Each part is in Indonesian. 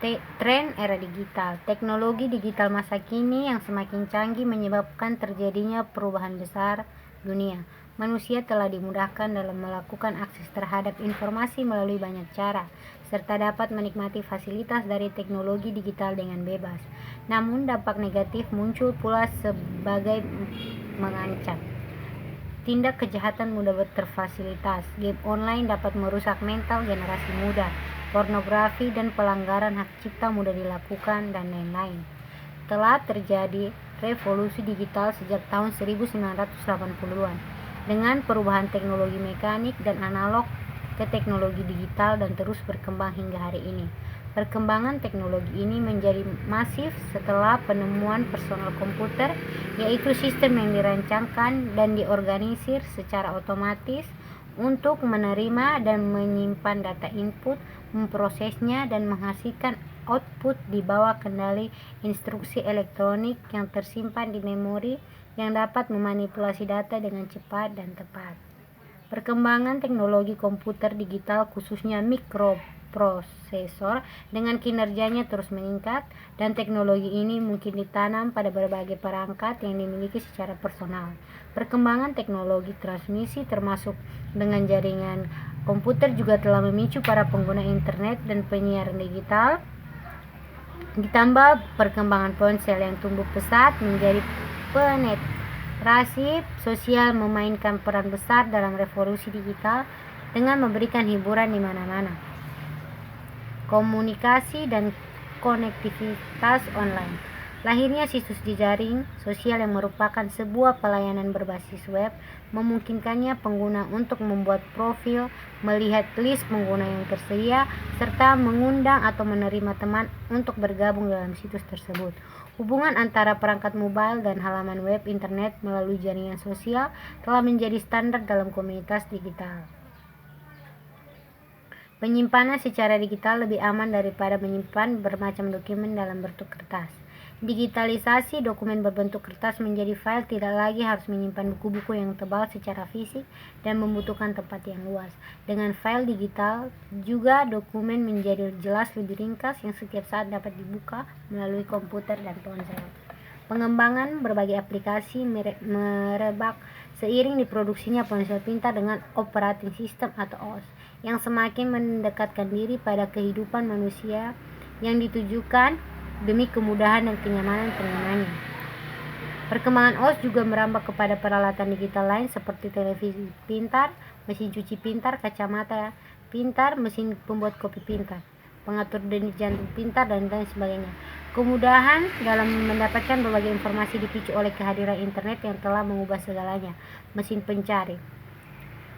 Tren era digital. Teknologi digital masa kini yang semakin canggih menyebabkan terjadinya perubahan besar dunia. Manusia telah dimudahkan dalam melakukan akses terhadap informasi melalui banyak cara, serta dapat menikmati fasilitas dari teknologi digital dengan bebas. Namun dampak negatif muncul pula sebagai mengancam. Tindak kejahatan mudah terfasilitas. Game online dapat merusak mental generasi muda. Pornografi dan pelanggaran hak cipta mudah dilakukan, dan lain-lain. Telah terjadi revolusi digital sejak tahun 1980-an dengan perubahan teknologi mekanik dan analog ke teknologi digital dan terus berkembang hingga hari ini. Perkembangan teknologi ini menjadi masif setelah penemuan personal komputer, yaitu sistem yang dirancangkan dan diorganisir secara otomatis untuk menerima dan menyimpan data input, memprosesnya, dan menghasilkan output di bawah kendali instruksi elektronik yang tersimpan di memori yang dapat memanipulasi data dengan cepat dan tepat. Perkembangan teknologi komputer digital khususnya mikroprosesor dengan kinerjanya terus meningkat, dan teknologi ini mungkin ditanam pada berbagai perangkat yang dimiliki secara personal. Perkembangan teknologi transmisi termasuk dengan jaringan komputer juga telah memicu para pengguna internet dan penyiaran digital, ditambah perkembangan ponsel yang tumbuh pesat menjadi penetrasi sosial memainkan peran besar dalam revolusi digital dengan memberikan hiburan di mana-mana. Komunikasi dan konektivitas online. Lahirnya situs jejaring sosial yang merupakan sebuah pelayanan berbasis web memungkinkannya pengguna untuk membuat profil, melihat list pengguna yang tersedia, serta mengundang atau menerima teman untuk bergabung dalam situs tersebut. Hubungan antara perangkat mobile dan halaman web internet melalui jaringan sosial telah menjadi standar dalam komunitas digital. Penyimpanan secara digital lebih aman daripada menyimpan bermacam dokumen dalam bentuk kertas. Digitalisasi dokumen berbentuk kertas menjadi file tidak lagi harus menyimpan buku-buku yang tebal secara fisik dan membutuhkan tempat yang luas. Dengan file digital juga dokumen menjadi jelas lebih ringkas yang setiap saat dapat dibuka melalui komputer dan ponsel. Pengembangan berbagai aplikasi merebak seiring diproduksinya ponsel pintar dengan operating system atau OS yang semakin mendekatkan diri pada kehidupan manusia yang ditujukan demi kemudahan dan kenyamanan penggunanya. Perkembangan OS juga merambah kepada peralatan digital lain seperti televisi pintar, mesin cuci pintar, kacamata pintar, mesin pembuat kopi pintar, pengatur denyut jantung pintar, dan lain sebagainya. Kemudahan dalam mendapatkan berbagai informasi dipicu oleh kehadiran internet yang telah mengubah segalanya. Mesin pencari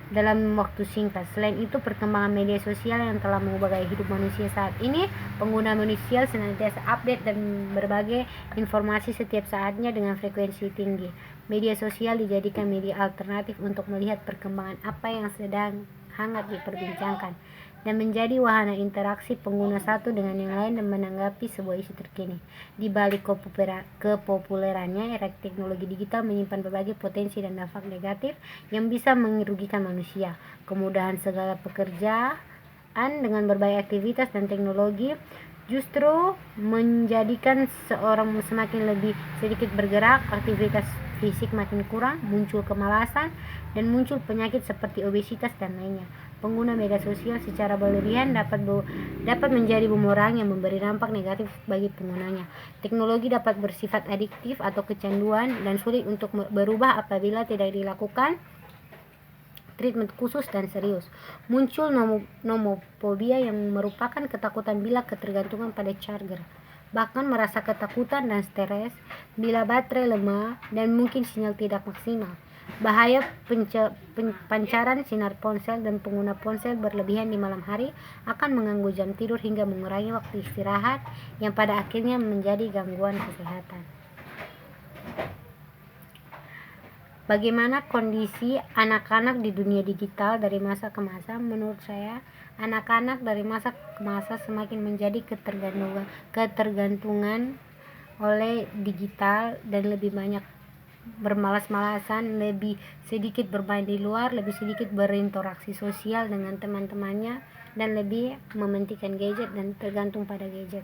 dalam waktu singkat. Selain itu, perkembangan media sosial yang telah mengubah gaya hidup manusia saat ini. Pengguna manusia senantiasa update dan berbagai informasi setiap saatnya dengan frekuensi tinggi. Media sosial dijadikan media alternatif untuk melihat perkembangan apa yang sedang hangat diperbincangkan, dan menjadi wahana interaksi pengguna satu dengan yang lain dan menanggapi sebuah isu terkini. Di balik kepopulerannya, era teknologi digital menyimpan berbagai potensi dan dampak negatif yang bisa merugikan manusia. Kemudahan segala pekerjaan dengan berbagai aktivitas dan teknologi justru menjadikan seorang semakin lebih sedikit bergerak, aktivitas fisik makin kurang, muncul kemalasan, dan muncul penyakit seperti obesitas dan lainnya. Pengguna media sosial secara berlebihan dapat menjadi bumerang yang memberi dampak negatif bagi penggunanya. Teknologi dapat bersifat adiktif atau kecanduan dan sulit untuk berubah apabila tidak dilakukan treatment khusus dan serius. Muncul nomofobia yang merupakan ketakutan bila ketergantungan pada charger, bahkan merasa ketakutan dan stres bila baterai lemah dan mungkin sinyal tidak maksimal. Bahaya pancaran sinar ponsel dan pengguna ponsel berlebihan di malam hari akan mengganggu jam tidur hingga mengurangi waktu istirahat yang pada akhirnya menjadi gangguan kesehatan. Bagaimana kondisi anak-anak di dunia digital dari masa ke masa? Menurut saya, anak-anak dari masa ke masa semakin menjadi ketergantungan oleh digital dan lebih banyak bermalas-malasan, lebih sedikit bermain di luar, lebih sedikit berinteraksi sosial dengan teman-temannya, dan lebih mementingkan gadget dan tergantung pada gadget.